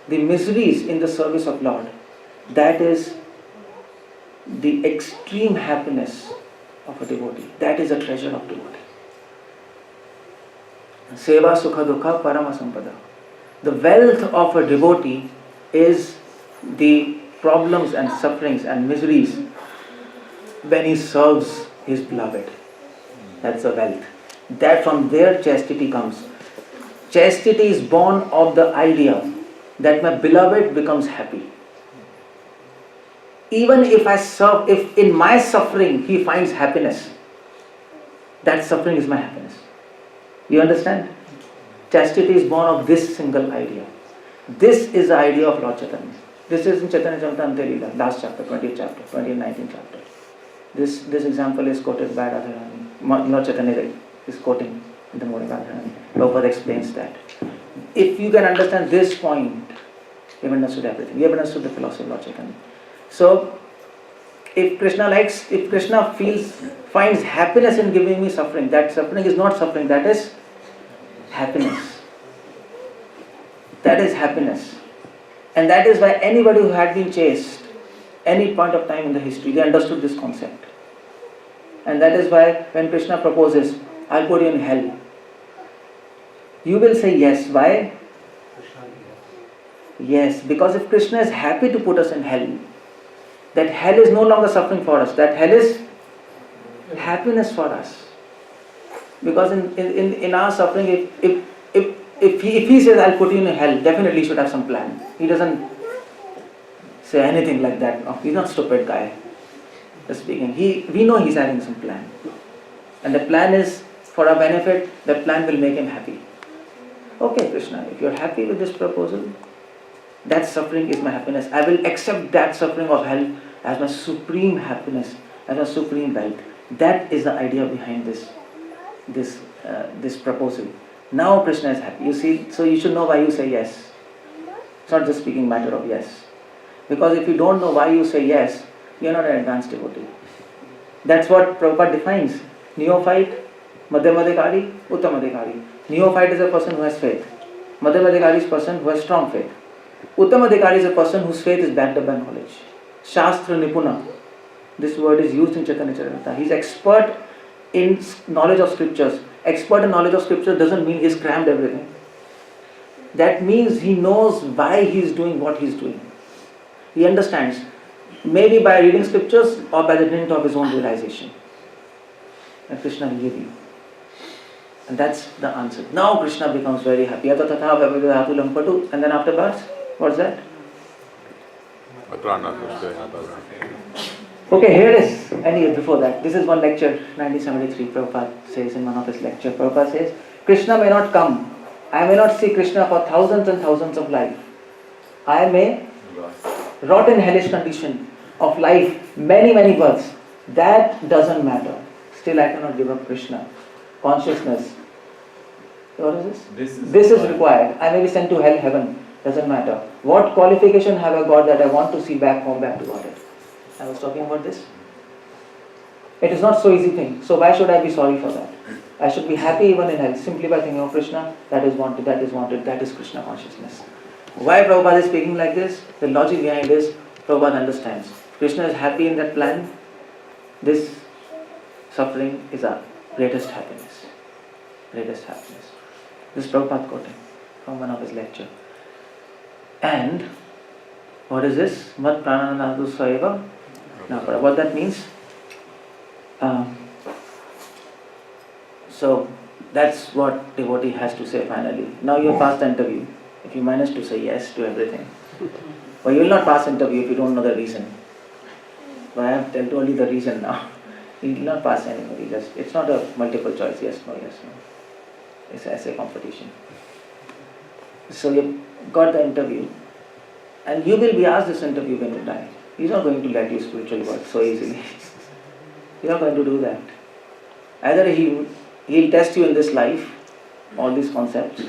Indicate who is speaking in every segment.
Speaker 1: the miseries in the service of Lord, that is the extreme happiness of a devotee. That is a treasure of devotee. Seva sukha dukha parama sampada. The wealth of a devotee is the problems and sufferings and miseries when he serves his beloved. That's the wealth. That from there chastity comes. Chastity is born of the idea that my beloved becomes happy. Even if I serve, if in my suffering he finds happiness, that suffering is my happiness. You understand? Chastity is born of this single idea. This is the idea of Lord Chaitanya. This is in Chaitanya Charitamrita Leela, last chapter, 20th chapter, 20th and 19th chapter. This example is quoted by Radharani. Lord Chaitanya is quoting in the Murli Radharani. Prabhupada explains that. If you can understand this point, you have understood everything. You have understood the philosophy of Lord Chaitanya. So, if Krishna finds happiness in giving me suffering, that suffering is not suffering, that is happiness. That is happiness. And that is why anybody who had been chaste, any point of time in the history, they understood this concept. And that is why when Krishna proposes, I'll put you in hell, you will say yes. Why? Yes, because if Krishna is happy to put us in hell, that hell is no longer suffering for us, that hell is happiness for us. Because in our suffering, if he says, I'll put you in hell, definitely he should have some plan. He doesn't say anything like that. No, he's not a stupid guy. Just speaking. We know he's having some plan. And the plan is for our benefit, that plan will make him happy. Okay, Krishna, if you're happy with this proposal, that suffering is my happiness. I will accept that suffering of hell as my supreme happiness, as my supreme wealth. That is the idea behind this proposal. Now Krishna is happy. You see, so you should know why you say yes. It's not just speaking matter of yes. Because if you don't know why you say yes, you're not an advanced devotee. That's what Prabhupada defines. Neophyte, Madhyamadikari, Uttamadikari. Neophyte is a person who has faith. Madhyamadikari is a person who has strong faith. Uttamadikari is a person whose faith is backed up by knowledge. Shastra Nipuna. This word is used in Chaitanya Charitamrita. He's expert in knowledge of scriptures. Expert in knowledge of scripture doesn't mean he's crammed everything. That means he knows why he's doing what he's doing. He understands. Maybe by reading scriptures or by the dint of his own realization. And Krishna will give you. And that's the answer. Now Krishna becomes very happy. And then afterwards, what's that? Okay, here it is. Anyway, before that, this is one lecture, 1973, Prabhupada says in one of his lectures. Prabhupada says, Krishna may not come. I may not see Krishna for thousands and thousands of life. I may rot in hellish condition of life, many, many births. That doesn't matter. Still I cannot give up Krishna. Consciousness. What is this? This is required. I may be sent to hell, heaven. Doesn't matter. What qualification have I got that I want to see back home, back to Godhead? I was talking about this. It is not so easy thing. So why should I be sorry for that? I should be happy even in hell, simply by thinking of Krishna, that is wanted, that is wanted, that is Krishna consciousness. Why Prabhupada is speaking like this? The logic behind this, Prabhupada understands. Krishna is happy in that plan. This suffering is our greatest happiness. Greatest happiness. This is Prabhupada quoting from one of his lectures. And what is this? Mat prananadu saeva. What that means? So that's what devotee has to say finally. Now you have passed the interview. If you manage to say yes to everything. But you will not pass interview if you don't know the reason. But I have told you the reason now. You will not pass anybody. It's not a multiple choice, yes, no, yes, no. It's essay competition. So you got the interview. And you will be asked this interview when you die. He's not going to let you spiritual work so easily. He's not going to do that. Either he'll test you in this life, all these concepts.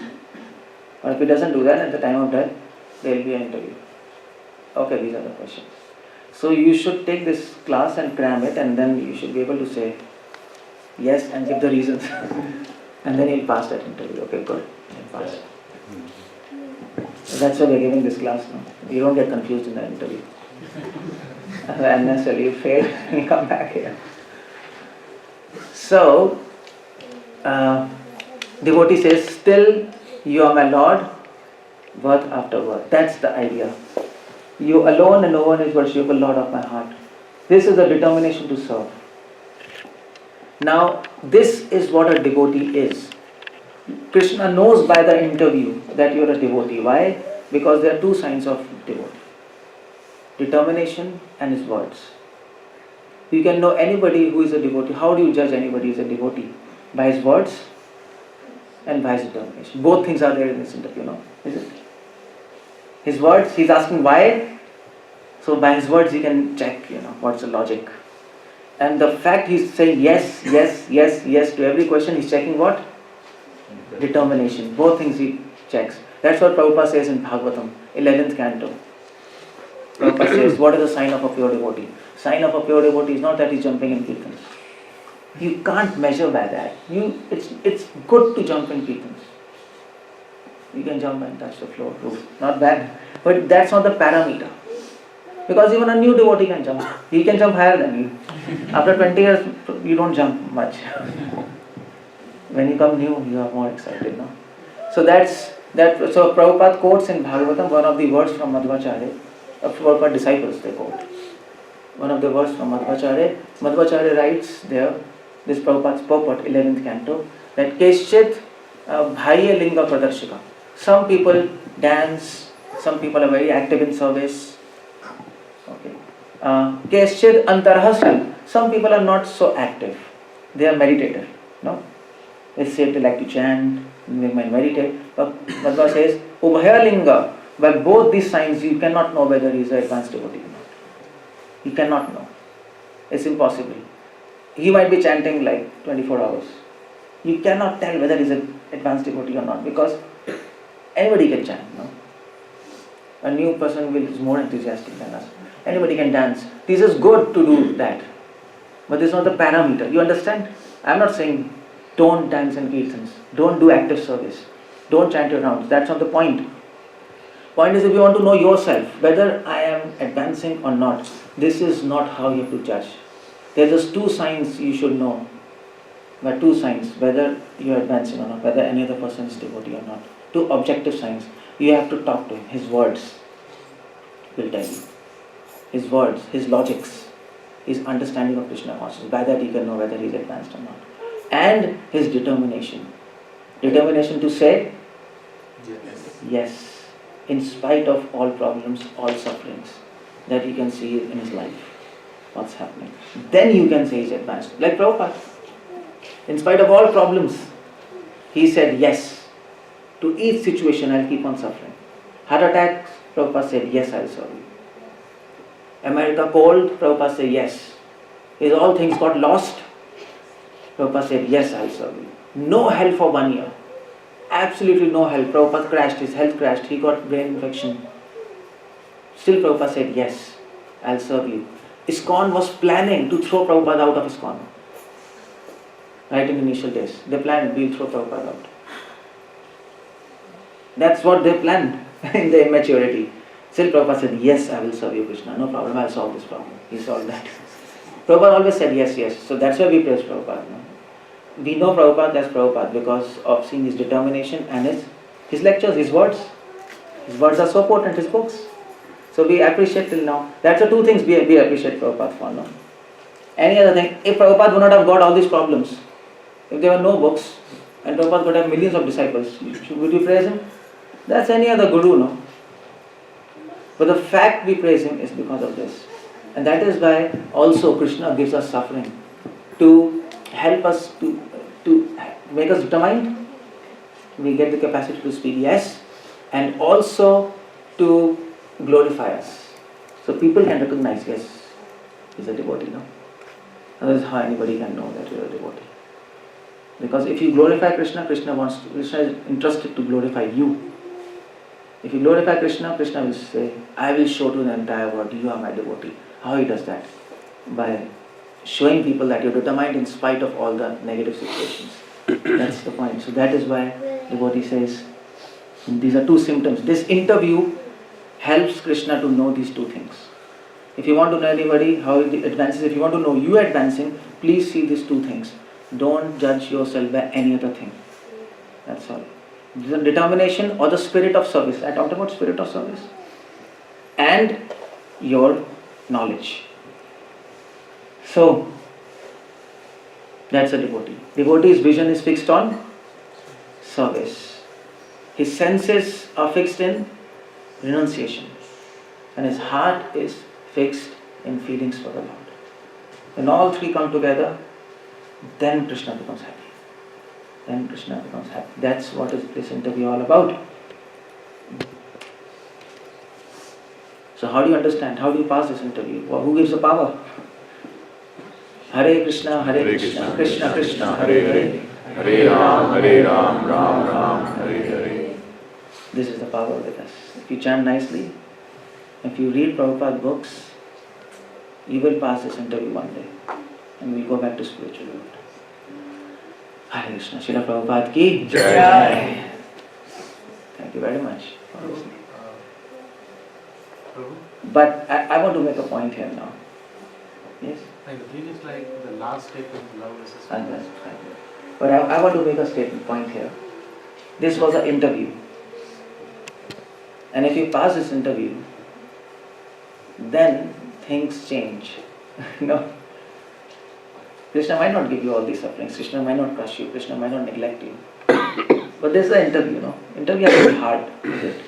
Speaker 1: Or if he doesn't do that, at the time of death, there will be an interview. Okay, these are the questions. So you should take this class and cram it, and then you should be able to say yes and give the reasons. And then he'll pass that interview. Okay, good. He'll pass. That's why we're giving this class now. You don't get confused in the interview. Unnecessarily you fail and you come back here. So, devotee says, still you are my Lord, birth after birth. That's the idea. You alone and no one is worshipable Lord of my heart. This is the determination to serve. Now, this is what a devotee is. Krishna knows by the interview that you are a devotee. Why? Because there are two signs of devotee. Determination and his words. You can know anybody who is a devotee. How do you judge anybody who is a devotee? By his words and by his determination. Both things are there in this interview, is it? His words, he's asking why. So by his words he can check, what's the logic. And the fact he's saying yes, yes, yes, yes to every question, he's checking what? Determination. Both things he checks. That's what Prabhupada says in Bhagavatam, 11th canto. Prabhupada says, what is the sign of a pure devotee? Sign of a pure devotee is not that he's jumping in kirtans. You can't measure by that. It's good to jump in kirtans. You can jump and touch the floor, roof. Not bad. But that's not the parameter. Because even a new devotee can jump. He can jump higher than you. After 20 years, you don't jump much. When you come new, you are more excited. No? So So Prabhupada quotes in Bhagavatam one of the words from Madhvacharya. Prabhupada disciples they quote. One of the words from Madhvacharya. Madhvacharya writes there, this Prabhupada's purport, 11th canto, that Keshchit bhaiya linga pradarshika. Some people dance, some people are very active in service. Okay. Keshchit antarhasya. Some people are not so active. They are meditative. No? They say they like to chant, they might meditate. But Madhva says, Ubhaya linga. By both these signs, you cannot know whether he is an advanced devotee or not. You cannot know. It's impossible. He might be chanting like 24 hours. You cannot tell whether he is an advanced devotee or not because anybody can chant. No? A new person is more enthusiastic than us. Anybody can dance. This is good to do that. But this is not the parameter. You understand? I am not saying don't dance in kirtans. Don't do active service. Don't chant your rounds. That's not the point. Point is if you want to know yourself, whether I am advancing or not, this is not how you have to judge. There are just two signs you should know. But two signs, whether you are advancing or not, whether any other person is devotee or not. Two objective signs. You have to talk to him. His words will tell you. His words, his logics, his understanding of Krishna consciousness. By that you can know whether he is advanced or not. And his determination. Determination to say yes. In spite of all problems, all sufferings that you can see in his life. What's happening. Then you can say he's advanced. Like Prabhupada. In spite of all problems, he said yes. To each situation I'll keep on suffering. Heart attack, Prabhupada said yes, I'll serve you. America cold, Prabhupada said yes. Is all things got lost? Prabhupada said yes, I'll serve you. No help for 1 year. Absolutely no help. Prabhupada crashed, his health crashed, he got brain infection. Still Prabhupada said yes, I'll serve you. ISKCON was planning to throw Prabhupada out of ISKCON. Right in the initial days. They planned, we'll throw Prabhupada out. That's what they planned in their immaturity. Still Prabhupada said, yes, I will serve you Krishna. No problem, I'll solve this problem. He solved that. Prabhupada always said yes, yes. So that's why we praise Prabhupada. No? We know Prabhupada as Prabhupada because of seeing his determination and his lectures, his words. His words are so potent, his books. So we appreciate till now. That's the two things we appreciate Prabhupada for. No? Any other thing, if Prabhupada would not have got all these problems, if there were no books, and Prabhupada would have millions of disciples, would you praise him? That's any other guru, no? But the fact we praise him is because of this. And that is why also Krishna gives us suffering to help us to make us determined. We get the capacity to speak yes, and also to glorify us. So people can recognize, yes, he's a devotee, no? Otherwise how anybody can know that you're a devotee. Because if you glorify Krishna, Krishna is interested to glorify you. If you glorify Krishna, Krishna will say, I will show to the entire world, you are my devotee. How he does that? By showing people that you're determined in spite of all the negative situations. That's the point. So that is why devotee says, These are two symptoms. This interview helps Krishna to know these two things. If you want to know anybody how it advances, if you want to know you advancing, please see these two things. Don't judge yourself by any other thing. That's all. The determination or the spirit of service. I talked about spirit of service. And your knowledge. So, that's a devotee. Devotee's vision is fixed on service. His senses are fixed in renunciation. And his heart is fixed in feelings for the Lord. When all three come together, then Krishna becomes happy. Then Krishna becomes happy. That's what is this interview all about. So how do you understand? How do you pass this interview? Who gives the power? Hare Krishna, Krishna Krishna, Hare Hare.
Speaker 2: Hare Ram, Ram Ram, Hare Hare.
Speaker 1: This is the power with us. If you chant nicely, if you read Prabhupada books, you will pass this interview one day. And we'll go back to spiritual world. Hare Krishna, Srila Prabhupada ki Jai. Thank you very much. But I want to make a point here now. Yes?
Speaker 3: Like the previous, like the last statement, love versus
Speaker 1: Understood. But I want to make a statement point here. This was an interview. And if you pass this interview, then things change. No. Krishna might not give you all these sufferings. Krishna might not crush you. Krishna might not neglect you. But this is an interview, no? Interview has to be hard, is it?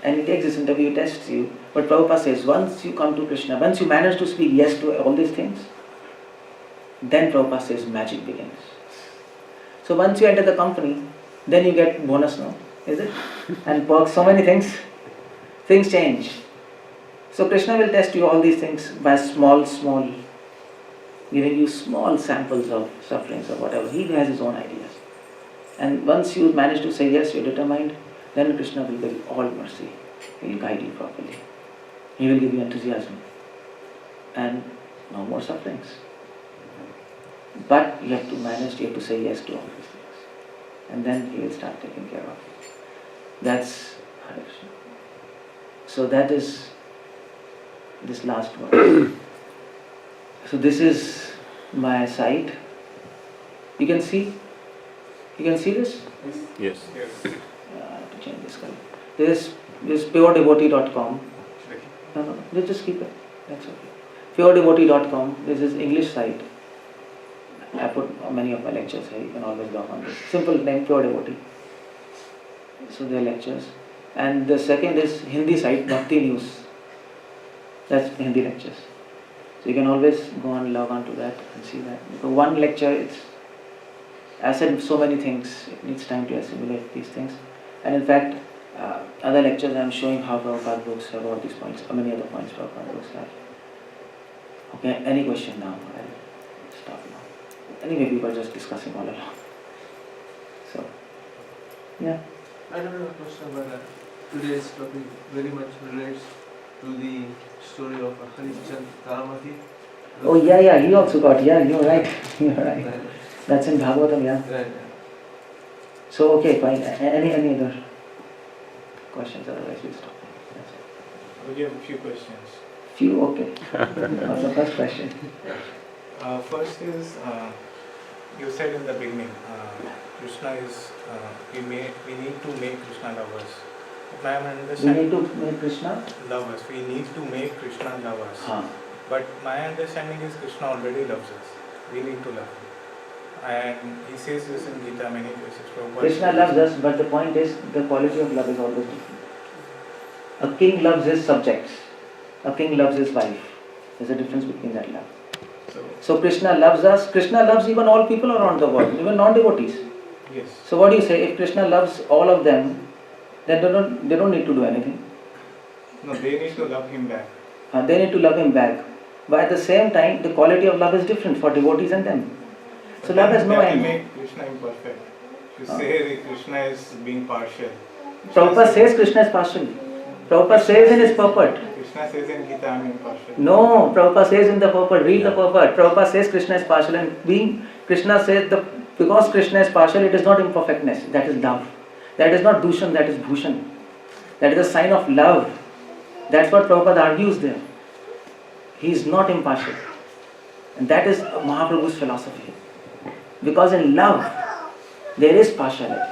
Speaker 1: And he takes this interview, he tests you. But Prabhupada says, once you come to Krishna, once you manage to speak yes to all these things, then Prabhupada says magic begins. So once you enter the company, then you get bonus, no? Is it? And perks, so many things. Things change. So Krishna will test you all these things by small, giving you small samples of sufferings or whatever. He has his own ideas. And once you manage to say yes, you're determined, then Krishna will give you all mercy. He will guide you properly. He will give you enthusiasm. And no more sufferings. But you have to manage, you have to say yes to all these things. And then He will start taking care of you. That's Hare Krishna. So that is this last one. So this is my site. You can see? You can see this?
Speaker 2: Yes.
Speaker 1: I have to change this color. This is puredevotee.com. No, just keep it. That's okay. Puredevotee.com. This is English site. I put many of my lectures here. You can always log on this. Simple name, Pure Devotee. So they are lectures. And the second is Hindi site, Bhakti News. That's Hindi lectures. So you can always go and log on to that and see that. Because one lecture, I said so many things. It needs time to assimilate these things. And in fact, other lectures I am showing how Prabhupada books have all these points, or many other points Prabhupada books have. Okay, any question now? I'll stop now. Anyway, people are just discussing all along. So, yeah.
Speaker 3: I don't have a question, but today's topic very much relates to the story of Harishchandra Taramati.
Speaker 1: Oh yeah, he also got, you're right. That's in Bhagavatam, yeah.
Speaker 3: Right.
Speaker 1: So okay, fine. Any other questions? Otherwise we'll stop. That's it.
Speaker 4: We have a few questions.
Speaker 1: Few, okay. What's the first question?
Speaker 4: First is, you said in the beginning, Krishna is, we need to make Krishna lovers. If I am
Speaker 1: We
Speaker 4: understanding,
Speaker 1: need to make Krishna?
Speaker 4: lovers. We need to make Krishna lovers.
Speaker 1: Haan.
Speaker 4: But my understanding is Krishna already loves us. We need to love him. And he says this in Gita many places.
Speaker 1: Krishna loves us, but the point is, the quality of love is always different. A king loves his subjects. A king loves his wife. There's a difference between that love. So Krishna loves us. Krishna loves even all people around the world, even non-devotees.
Speaker 4: Yes.
Speaker 1: So what do you say? If Krishna loves all of them, then they don't need to do anything.
Speaker 4: No, they need to love him back.
Speaker 1: They need to love him back. But at the same time, the quality of love is different for devotees and them. So love has no
Speaker 4: That will
Speaker 1: end.
Speaker 4: make Krishna imperfect. You say that Krishna is being partial.
Speaker 1: Prabhupada says Krishna is partial. Prabhupada says in his purport.
Speaker 4: Krishna says in Gita, I am impartial.
Speaker 1: No, Prabhupada says in the purport, read the purport. Prabhupada says Krishna is partial, and being Krishna says because Krishna is partial, it is not imperfectness, that is love. That is not Dushan, that is Bhushan. That is a sign of love. That's what Prabhupada argues there. He is not impartial. And that is Mahaprabhu's philosophy. Because in love, there is partiality.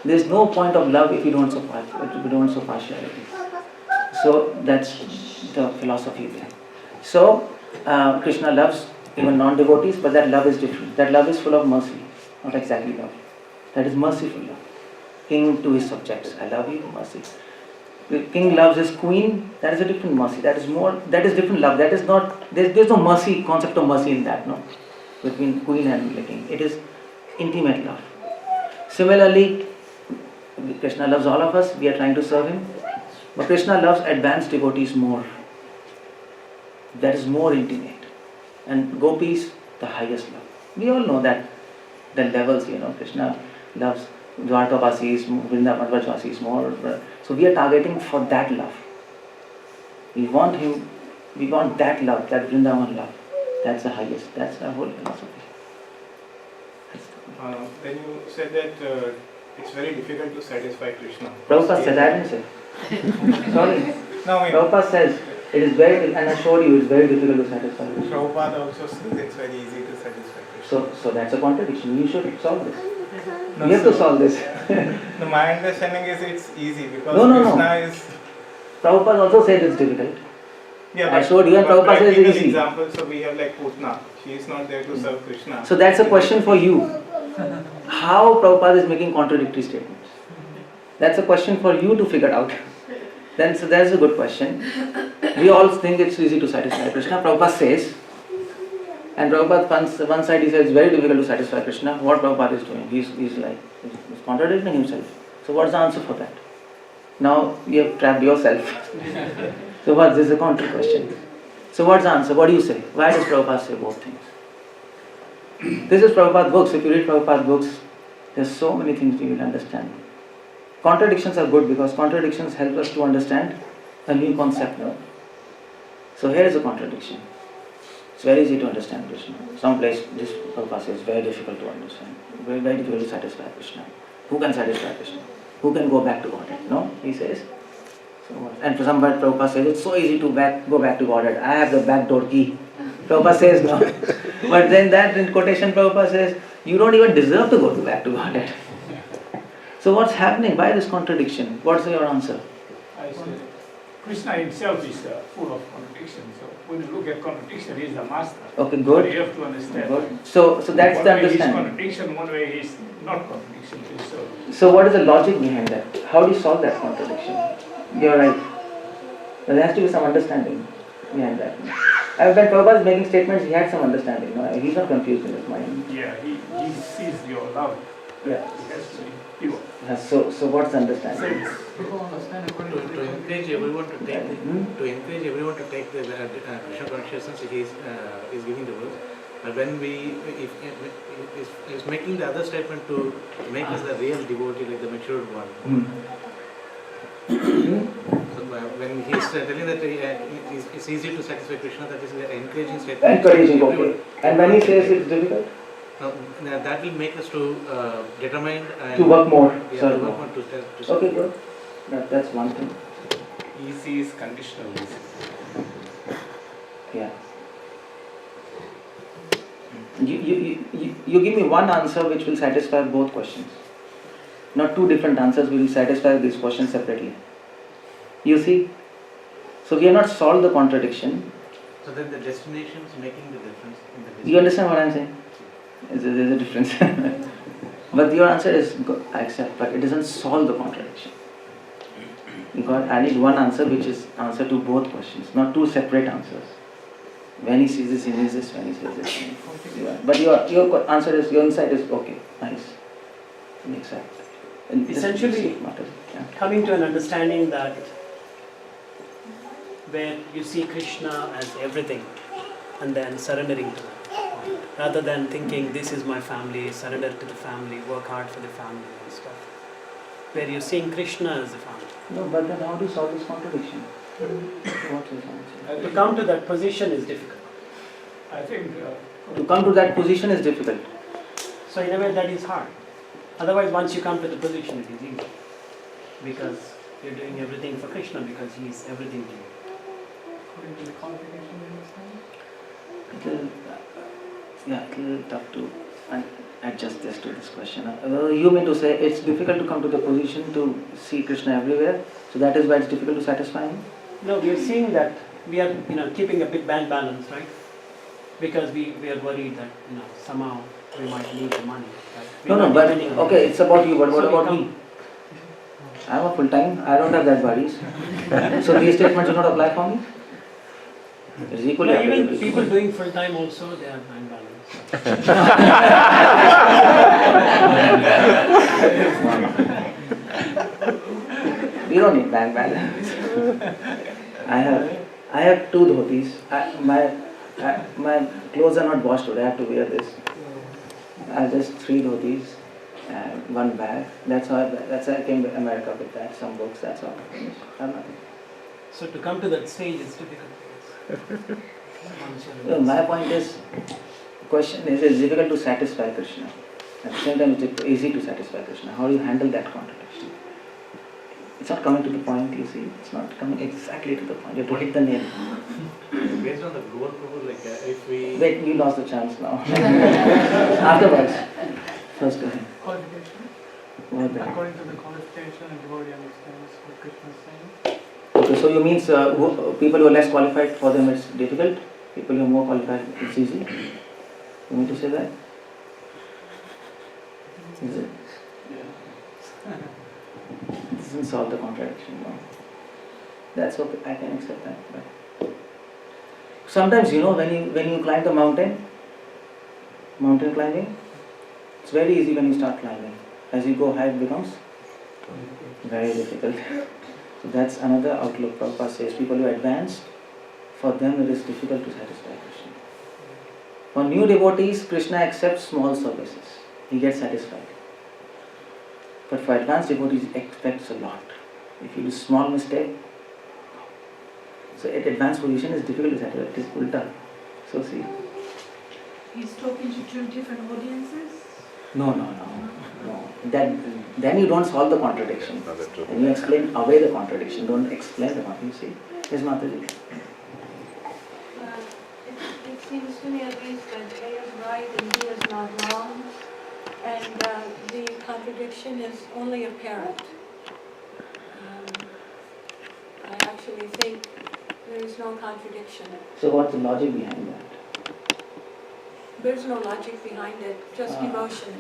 Speaker 1: There is no point of love if you don't show partiality. So that's the philosophy there. So Krishna loves even non-devotees, but that love is different. That love is full of mercy, not exactly love. That is merciful love. King to his subjects, I love you, mercy. The king loves his queen, that is a different mercy. That is different love. That is not, there's no mercy, concept of mercy in that, no? Between queen and the king. It is intimate love. Similarly, Krishna loves all of us, we are trying to serve him. But Krishna loves advanced devotees more. That is more intimate. And gopis, the highest love. We all know that the levels, Krishna loves Dwarkavasis, Vrindavan more. So we are targeting for that love. We want that love, that Vrindavan love. That's the highest. That's our whole philosophy.
Speaker 4: Then you said that it's very difficult to satisfy Krishna.
Speaker 1: Prabhupada said, I didn't say. Sorry.
Speaker 4: No, I mean,
Speaker 1: Prabhupada says, it is very, and I showed you, it's very difficult to satisfy Krishna.
Speaker 4: Prabhupada also says it's very easy to satisfy Krishna.
Speaker 1: So that's a contradiction. You should solve this.
Speaker 4: No,
Speaker 1: You have to solve this.
Speaker 4: No, my understanding is it's easy because
Speaker 1: No.
Speaker 4: Krishna is...
Speaker 1: Prabhupada also said it's difficult.
Speaker 4: Yeah,
Speaker 1: I showed you and Prabhupada says it's easy.
Speaker 4: Example, so we have like Putna. She is not there to serve Krishna.
Speaker 1: So that's a question for you. How Prabhupada is making contradictory statements? That's a question for you to figure out. So that's a good question. We all think it's easy to satisfy Krishna. Prabhupada says, and Prabhupada one side he says it's very difficult to satisfy Krishna. What Prabhupada is doing? He's contradicting himself. So what's the answer for that? Now you have trapped yourself. So this is a counter question. So what's the answer? What do you say? Why does Prabhupada say both things? This is Prabhupada books. If you read Prabhupada books, there's so many things you will understand. Contradictions are good because contradictions help us to understand a new concept. No? So here is a contradiction. It's very easy to understand Krishna. Some place this Prabhupada says very difficult to understand. Very, very difficult to satisfy Krishna. Who can satisfy Krishna? Who can go back to Godhead? No? He says. And for some Prabhupada says it's so easy to go back to Godhead. I have the back door key. Prabhupada says no. But then that in quotation Prabhupada says, you don't even deserve to go back to Godhead. So what's happening? Why this contradiction? What's your answer?
Speaker 5: I say, Krishna himself is full of contradictions. So when you look at contradiction, he is the master.
Speaker 1: Okay, good.
Speaker 5: But you have to understand.
Speaker 1: Good. So that's
Speaker 5: one
Speaker 1: the
Speaker 5: way he's
Speaker 1: understanding.
Speaker 5: contradiction, one way he's not contradiction.
Speaker 1: So what is the logic behind that? How do you solve that contradiction? You're right. There has to be some understanding behind that. When Prabhupada is making statements, he had some understanding. No? He's not confused in his mind.
Speaker 5: Yeah, he sees your love.
Speaker 1: Yeah.
Speaker 5: It has to be pure.
Speaker 1: So what's the understanding?
Speaker 6: To encourage everyone to take the Krishna consciousness, he is giving the word. But when if is making the other statement to make us the real devotee, like the matured one. So when he is telling that it's easy to satisfy Krishna, that is an encouraging statement.
Speaker 1: Encouraging, okay. And when he says it's difficult?
Speaker 6: That will make us to determine
Speaker 1: to work more.
Speaker 6: Yeah, to work more to
Speaker 1: okay, good. That's one thing.
Speaker 5: Easy is conditional.
Speaker 1: Yeah. You give me one answer which will satisfy both questions. Not two different answers will satisfy these questions separately. You see? So we have not solved the contradiction.
Speaker 6: So then the destination is making the difference in the
Speaker 1: You understand what I am saying? There's a difference. But your answer is good, I accept, but it doesn't solve the contradiction. I need one answer which is answer to both questions, not two separate answers. When he sees this, he needs this, when he says this. But your answer is, your insight is okay, nice. Makes sense.
Speaker 7: Essentially, coming to an understanding that where you see Krishna as everything and then surrendering to that, rather than thinking this is my family, surrender to the family, work hard for the family and stuff. Where you're seeing Krishna as the family.
Speaker 1: No, but then how do you solve this contradiction? What is the answer?
Speaker 7: To come to that position is difficult.
Speaker 5: I think
Speaker 1: to come to that position is difficult.
Speaker 7: So in a way that is hard. Otherwise, once you come to the position, it is easy. Because you're doing everything for Krishna because he is everything to you.
Speaker 5: According to the qualification, you understand?
Speaker 1: It'll tough to adjust this to this question. You mean to say it's difficult to come to the position to see Krishna everywhere, so that is why it's difficult to satisfy him?
Speaker 7: No, we are seeing that we are keeping a bit balance, right? Because we are worried that somehow we might need the money. Right?
Speaker 1: No, but okay, it's about you, but what about me? I'm a full-time, I don't have that worries. So these statements do not apply for me? It's equally
Speaker 7: No, even
Speaker 1: applicable.
Speaker 7: people doing full time also, they are unbalanced.
Speaker 1: We don't need bank balance. I have 2 dhotis. My clothes are not washed today. I have to wear this. I have just 3 dhotis and 1 bag. That's how I came to America with that. Some books. That's all. I have nothing.
Speaker 7: So to come to that stage is difficult.
Speaker 1: My point is, question is, it's difficult to satisfy Krishna. At the same time, it's easy to satisfy Krishna. How do you handle that contradiction? It's not coming to the point, you see. It's not coming exactly to the point. You have to hit the nail.
Speaker 6: Based on the goal, like if we...
Speaker 1: Wait, you lost the chance now. Afterwards. First go ahead.
Speaker 5: Qualification.
Speaker 1: What that?
Speaker 5: According to the qualification, and devotee understands what Krishna is saying.
Speaker 1: Okay, so you means people who are less qualified, for them it's difficult. People who are more qualified, it's easy. You mean to say that? Is it? It doesn't solve the contradiction, no. That's okay, I can accept that. But sometimes, when you climb the mountain climbing, it's very easy when you start climbing. As you go high, it becomes very difficult. So that's another outlook. Prabhupada says people who advance, for them it is difficult to satisfy Krishna. For new devotees, Krishna accepts small services. He gets satisfied. But for advanced devotees, he expects a lot. If you do small mistake, so at advanced position is difficult to satisfy. It is ulta. So see.
Speaker 8: He's talking to 2 different audiences?
Speaker 1: No. Then you don't solve the contradiction.
Speaker 2: No, that's true.
Speaker 1: Then you explain away the contradiction. Don't explain the contradiction. You see? Yes, Mataji.
Speaker 8: It seems to me at least that A is right and B is not wrong, and the contradiction is only apparent. I actually think there is no contradiction.
Speaker 1: So what's the logic behind that?
Speaker 8: There's no logic behind it, just devotion.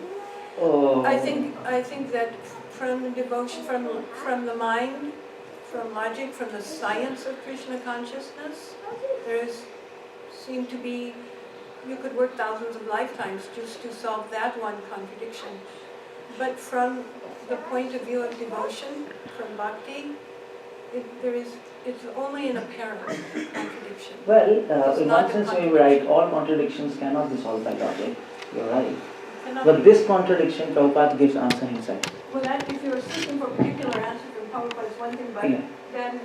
Speaker 1: Oh.
Speaker 8: I think that from devotion, from the mind, from logic, from the science of Krishna consciousness, seem to be, you could work thousands of lifetimes just to solve that one contradiction. But from the point of view of devotion, from bhakti, it's only an apparent contradiction.
Speaker 1: Well,
Speaker 8: It's
Speaker 1: in
Speaker 8: not
Speaker 1: one
Speaker 8: a
Speaker 1: sense you're
Speaker 8: contradiction.
Speaker 1: right, all contradictions cannot be solved by logic. You're right.
Speaker 8: Cannot
Speaker 1: But
Speaker 8: be-
Speaker 1: this contradiction, Prabhupada gives answer himself.
Speaker 8: Well, that if you're seeking for a particular answer from Prabhupada is one thing, but
Speaker 1: Yeah.
Speaker 8: then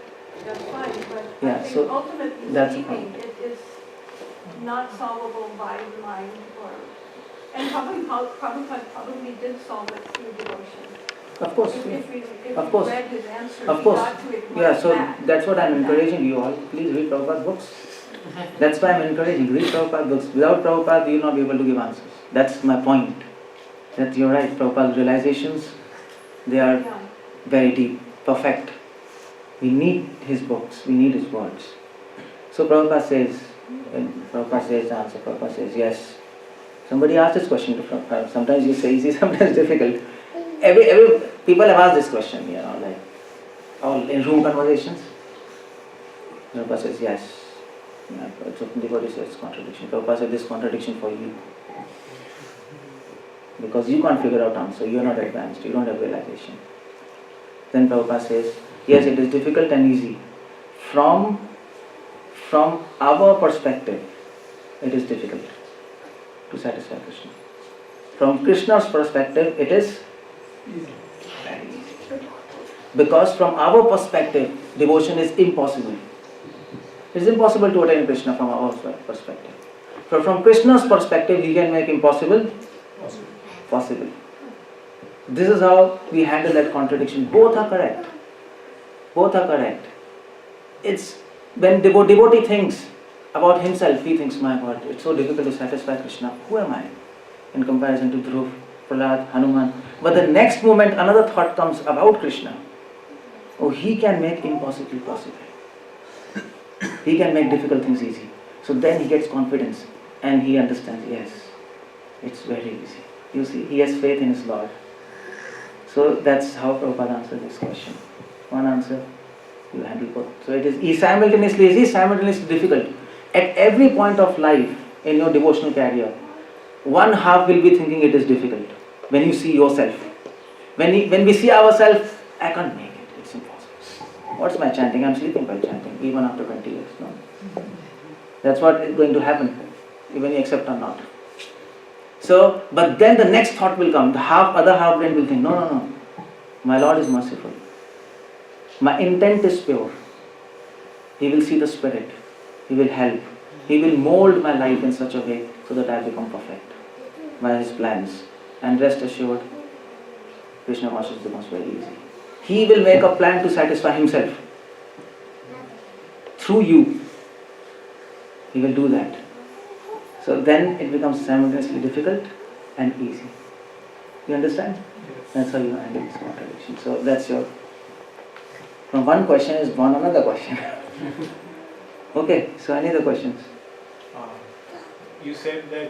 Speaker 8: that's fine. But I
Speaker 1: Yeah,
Speaker 8: think
Speaker 1: so
Speaker 8: ultimately
Speaker 1: that's the
Speaker 8: speaking,
Speaker 1: point.
Speaker 8: it is not solvable by the mind and Prabhupada probably did solve it through devotion.
Speaker 1: Of course.
Speaker 8: If
Speaker 1: Of
Speaker 8: we
Speaker 1: course.
Speaker 8: read his answer,
Speaker 1: Of
Speaker 8: we
Speaker 1: course.
Speaker 8: got to it
Speaker 1: Yeah,
Speaker 8: right
Speaker 1: so
Speaker 8: back.
Speaker 1: that's what I'm encouraging you all. Please read Prabhupada's books. That's why I'm encouraging. Read Prabhupada's books. Without Prabhupada, you will not be able to give answers. That's my point. That you're right. Prabhupada's realizations, they are
Speaker 8: Yeah.
Speaker 1: very deep, perfect. We need his books. We need his words. So Prabhupada says, when Prabhupada says the answer, Prabhupada says yes. Somebody asked this question to Prabhupada. Sometimes you say easy, sometimes difficult. Every people have asked this question, like all in room conversations. Prabhupada says yes. So devotee says contradiction. Prabhupada says this contradiction for you. Because you can't figure out answer, you are not advanced, you don't have realization. Then Prabhupada says, yes, it is difficult and easy. From our perspective, it is difficult to satisfy Krishna. From Krishna's perspective, it is very easy. Because from our perspective, devotion is impossible. It is impossible to attain Krishna from our perspective. But from Krishna's perspective, he can make impossible possible. This is how we handle that contradiction. Both are correct. Both are correct. It's when devotee thinks about himself, he thinks, my God, it's so difficult to satisfy Krishna. Who am I in comparison to Dhruv, Prahlad, Hanuman? But the next moment, another thought comes about Krishna. Oh, he can make impossible possible. He can make difficult things easy. So then he gets confidence and he understands, yes, it's very easy. You see, he has faith in his Lord. So that's how Prabhupada answers this question. One answer, you handle both. So it is simultaneously difficult. At every point of life in your devotional career, one half will be thinking it is difficult. When you see yourself. When we see ourselves, I can't make it. It's impossible. What's my chanting? I'm sleeping by chanting, even after 20 years. No? That's what is going to happen, even you accept or not. So, but then the next thought will come. The other half brain will think, no. My Lord is merciful. My intent is pure. He will see the spirit. He will help. He will mold my life in such a way so that I become perfect by His plans. And rest assured, Krishna consciousness becomes very easy. He will make a plan to satisfy Himself. Through you. He will do that. So then it becomes simultaneously difficult and easy. You understand?
Speaker 4: Yes.
Speaker 1: That's how you handle this contradiction. So that's your... From one question is born another question. Okay, so any other questions?
Speaker 4: You said that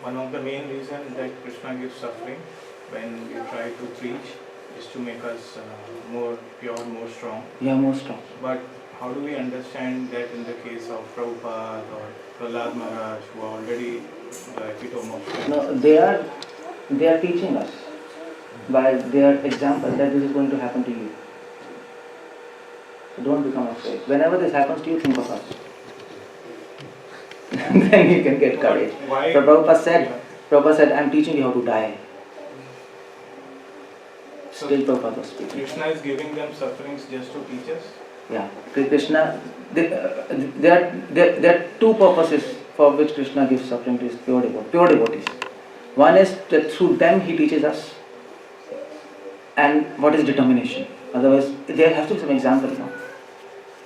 Speaker 4: one of the main reasons that Krishna gives suffering when we try to preach is to make us more pure, more strong.
Speaker 1: Yeah, more strong.
Speaker 4: But how do we understand that in the case of Prabhupada or Prahlad Maharaj, who are already the epitome of strength?
Speaker 1: No, they are teaching us by their example that this is going to happen to you. So don't become afraid. Whenever this happens to you, think of us. Then you can get courage.
Speaker 4: Why?
Speaker 1: Prabhupada said, I'm teaching you how to die.
Speaker 4: So
Speaker 1: Still Prabhupada was speaking.
Speaker 4: Krishna is giving them sufferings just to teach us?
Speaker 1: Yeah, Krishna, there are two purposes for which Krishna gives suffering to his pure devotees. One is that through them he teaches us. And what is determination? Otherwise, there has to be some example. No?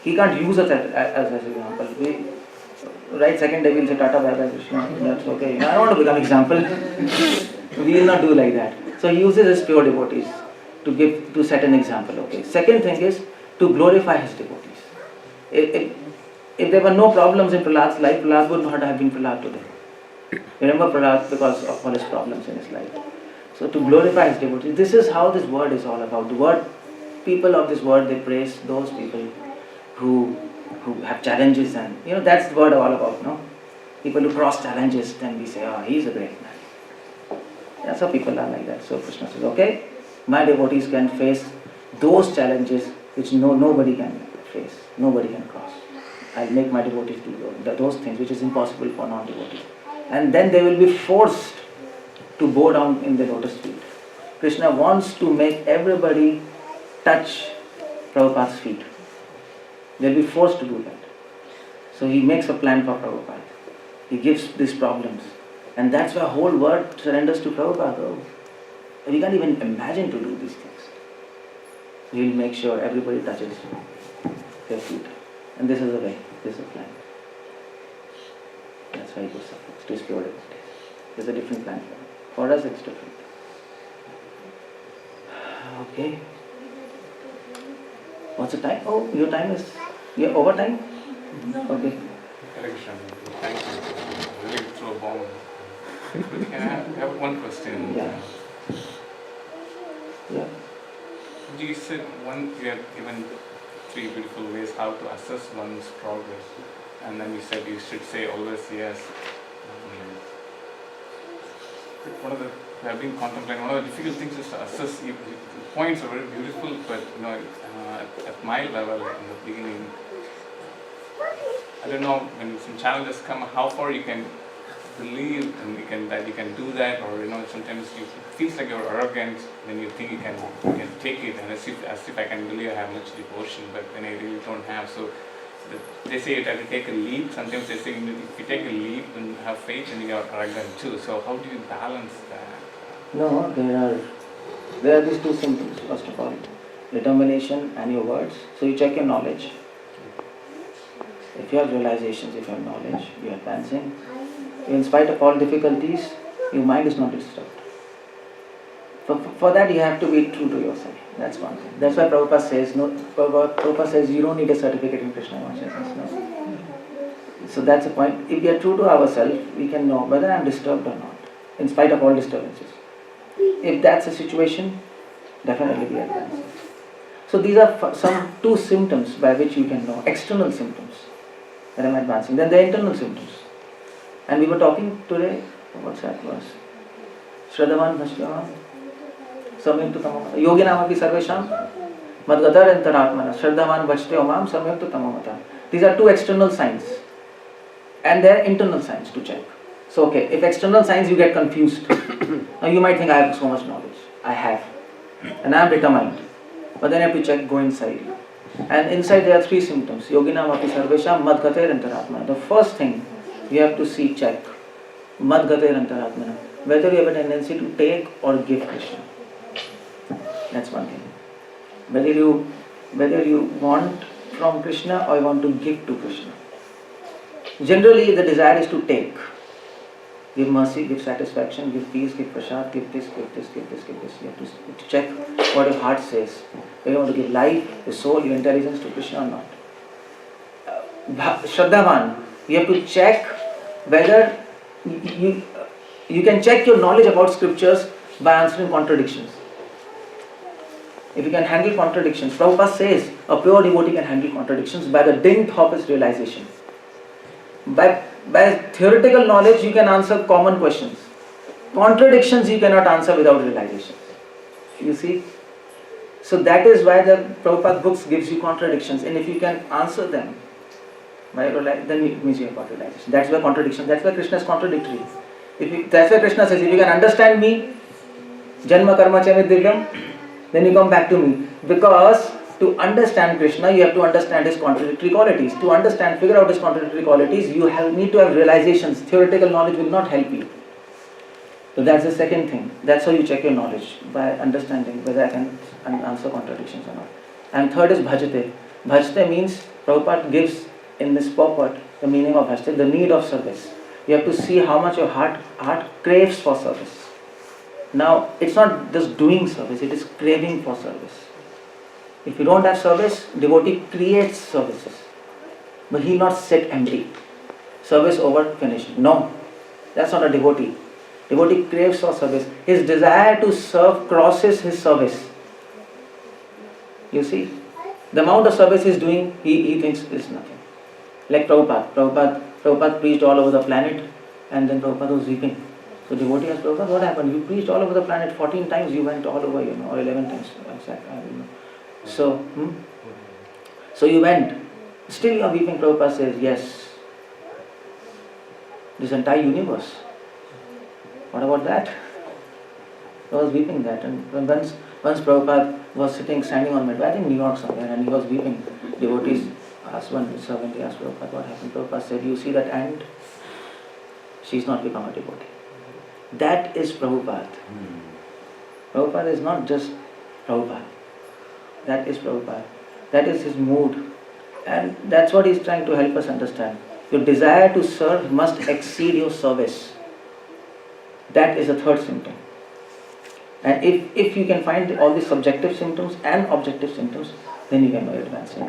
Speaker 1: He can't use us as an example. Right, second day we'll say Tata bye bye Krishna. That's okay. I don't want to become example. We will not do like that. So he uses his pure devotees to set an example. Okay. Second thing is to glorify his devotees. If there were no problems in Prahlad's life, Prahlad would not have been Prahlad today. Remember Prahlad because of all his problems in his life. So to glorify his devotees, this is how this word is all about. The word, people of this word, they praise those people who have challenges, and that's the word all about, no? People who cross challenges, then we say, he's a great man. That's how people are like that. So Krishna says, okay, my devotees can face those challenges which nobody can face, nobody can cross. I'll make my devotees do those things which is impossible for non-devotees. And then they will be forced to bow down in the lotus feet. Krishna wants to make everybody touch Prabhupada's feet. They'll be forced to do that. So he makes a plan for Prabhupada. He gives these problems. And that's why whole world surrenders to Prabhupada. We can't even imagine to do these things. So he'll make sure everybody touches their feet. And this is the way, this is the plan. That's why he goes to his pure devotees. There's a different plan for him. For us it's different. Okay. What's the time? Oh, your time is... You're over time?
Speaker 8: No.
Speaker 1: Okay.
Speaker 2: Correction. Thank you. Really throw a bomb. Can I have one question?
Speaker 1: Yeah. Yeah.
Speaker 2: You said you have given 3 beautiful ways how to assess one's progress, and then you said you should say always yes. I've been contemplating, one of the difficult things is to assess. The points are very beautiful, but at my level in the beginning, I don't know, when some challenges come, how far you can believe and that you can do that, or sometimes it feels like you're arrogant when you think you can take it, and as if I can believe I have much devotion, but when I really don't have. So they say you have to take a leap. Sometimes they say if you take a leap and have faith, then you are arrogant too. So how do you balance that?
Speaker 1: No, there are these two symptoms, first of all. Determination and your words. So you check your knowledge. If you have realizations, if you have knowledge, you are advancing. In spite of all difficulties, your mind is not disturbed. For that you have to be true to yourself. That's one thing. That's why Prabhupada says, no, Prabhupada says you don't need a certificate in Krishna consciousness. No. So that's the point. If we are true to ourselves, we can know whether I am disturbed or not, in spite of all disturbances. If that's the situation, definitely we are advancing. So these are some two symptoms by which you can know, external symptoms that I am advancing. Then the internal symptoms. And we were talking today, what's that verse? Shraddhavan Bhashyavam Samyukta Tamamata Yoginam api sarvesham Madgatar Antaratmana Shraddhavan Bhajte Omam Samyukta Tamamata. These are two external signs. And they are internal signs to check. So okay, if external signs you get confused. Now you might think I have so much knowledge. I have. And I am determined. But then I have to check, go inside. And inside there are three symptoms. Yoginam api sarvesham madgater antaratmana. The first thing you have to see, check. Madgater antaratmana. Whether you have a tendency to take or give Krishna. That's one thing. Whether you want from Krishna or you want to give to Krishna. Generally the desire is to take. Give mercy, give satisfaction, give peace, give prasad, give this, give this, give this, give this. You have to check what your heart says. Whether you want to give life, your soul, your intelligence to Krishna or not. Shraddhavan, you have to check whether you can check your knowledge about scriptures by answering contradictions. If you can handle contradictions, Prabhupada says a pure devotee can handle contradictions by the dint of his realization. By theoretical knowledge you can answer common questions. Contradictions you cannot answer without realization. You see? So that is why the Prabhupada books gives you contradictions, and if you can answer them, then it means you have got realization. That's why contradiction, that's why Krishna is contradictory. That's why Krishna says, if you can understand me, Janma Karma Cha Divyam, then you come back to me. Because to understand Krishna, you have to understand his contradictory qualities. To figure out his contradictory qualities, you need to have realizations. Theoretical knowledge will not help you. So that's the second thing. That's how you check your knowledge, by understanding whether I can answer contradictions or not. And third is bhajate. Bhajate means, Prabhupada gives in this purport the meaning of bhajate, the need of service. You have to see how much your heart craves for service. Now, it's not just doing service, it is craving for service. If you don't have service, devotee creates services. But he not sit empty. Service over, finished. No, that's not a devotee. Devotee craves for service. His desire to serve crosses his service. You see, the amount of service he's doing, he thinks is nothing. Like Prabhupada preached all over the planet, and then Prabhupada was weeping. So devotee asked Prabhupada, what happened? You preached all over the planet 14 times, you went all over, or 11 times. So you went. Still you are weeping. Prabhupada says, yes. This entire universe. What about that? I was weeping that. And once Prabhupada was standing on Midway, I think New York somewhere, and he was weeping. Devotees asked one servant, he asked Prabhupada, what happened? Prabhupada said, you see that ant? She's not become a devotee. That is Prabhupada. Prabhupada is not just Prabhupada. That is Prabhupada. That is his mood. And that's what he's trying to help us understand. Your desire to serve must exceed your service. That is the third symptom. And if you can find all the subjective symptoms and objective symptoms, then you can know you're advancing.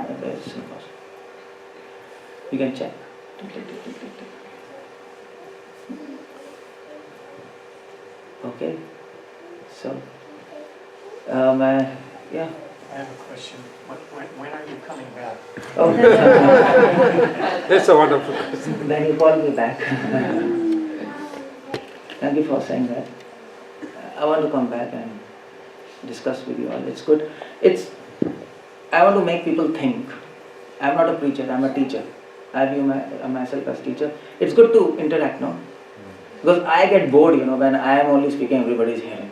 Speaker 1: You can check. Okay. So, yeah.
Speaker 5: I have a question. When are you coming back?
Speaker 1: Oh.
Speaker 6: That's a wonderful question.
Speaker 1: Then you call me back. Thank you for saying that. I want to come back and discuss with you all. It's good. I want to make people think. I'm not a preacher, I'm a teacher. I view myself as teacher. It's good to interact, no? Because I get bored, when I am only speaking, everybody's hearing.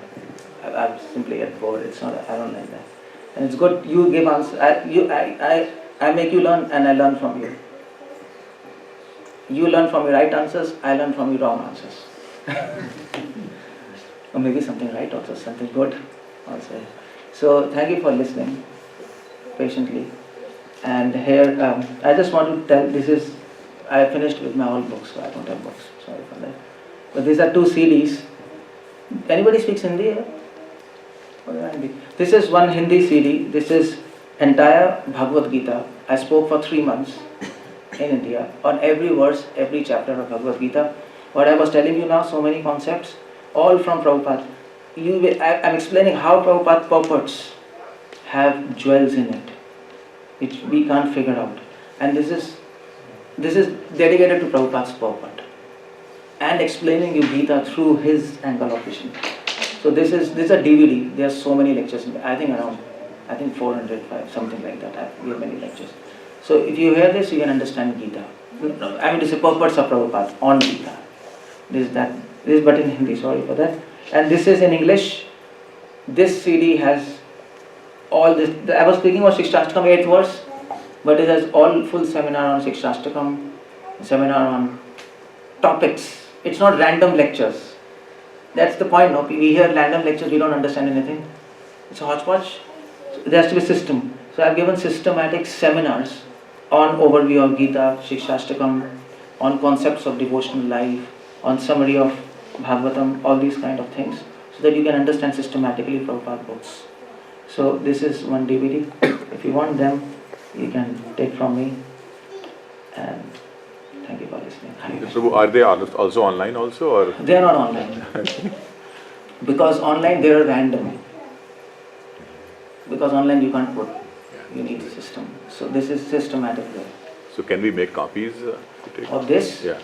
Speaker 1: I simply get bored. It's not. I don't like that. And it's good. You give answers. I make you learn, and I learn from you. You learn from your right answers. I learn from your wrong answers. or maybe something right also, something good also. So thank you for listening patiently. And here, I just want to tell, I finished with my old books, so I don't have books, sorry for that. But these are 2 CDs. Anybody speaks Hindi here? This is one Hindi CD. This is entire Bhagavad Gita. I spoke for 3 months in India on every verse, every chapter of Bhagavad Gita. What I was telling you now, so many concepts, all from Prabhupada. I'm explaining how Prabhupada purports have jewels in it, which we can't figure out. And this is dedicated to Prabhupada's purport and explaining you Gita through his angle of vision. So this is a DVD. There are so many lectures. I think 405, something like that. We have many lectures. So if you hear this, you can understand Gita. I mean, this is purports of Prabhupada on Gita. This is but in Hindi. Sorry for that. And this is in English. This CD has all this. I was speaking about Shikshashtakam 8th verse, but it has all full seminar on Shikshashtakam, seminar on topics. It's not random lectures. That's the point. No, we hear random lectures, we don't understand anything. It's a hodgepodge. There has to be a system. So I've given systematic seminars on overview of Gita, Shikshashtakam, on concepts of devotional life, on summary of Bhagavatam, all these kind of things, so that you can understand systematically Prabhupada books. So this is one DVD. If you want them, you can take from me. And thank you for listening.
Speaker 9: So are they also online also, or?
Speaker 1: They are not online. Because online they are random. Because online you can't put. You need a system. So this is systematic way.
Speaker 9: So can we make copies
Speaker 1: of this?
Speaker 9: Yeah.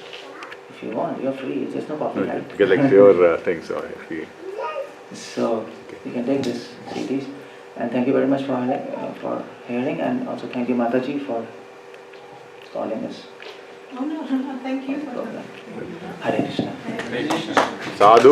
Speaker 1: If you want, you're free. There's no copyright.
Speaker 9: No, get like your things. Or if we...
Speaker 1: So you can take this CDs. And thank you very much for hearing, and also thank you Mataji for calling us.
Speaker 8: Oh no, thank you for that.
Speaker 1: Hare Krishna.
Speaker 2: Hare Krishna.
Speaker 9: Sadhu.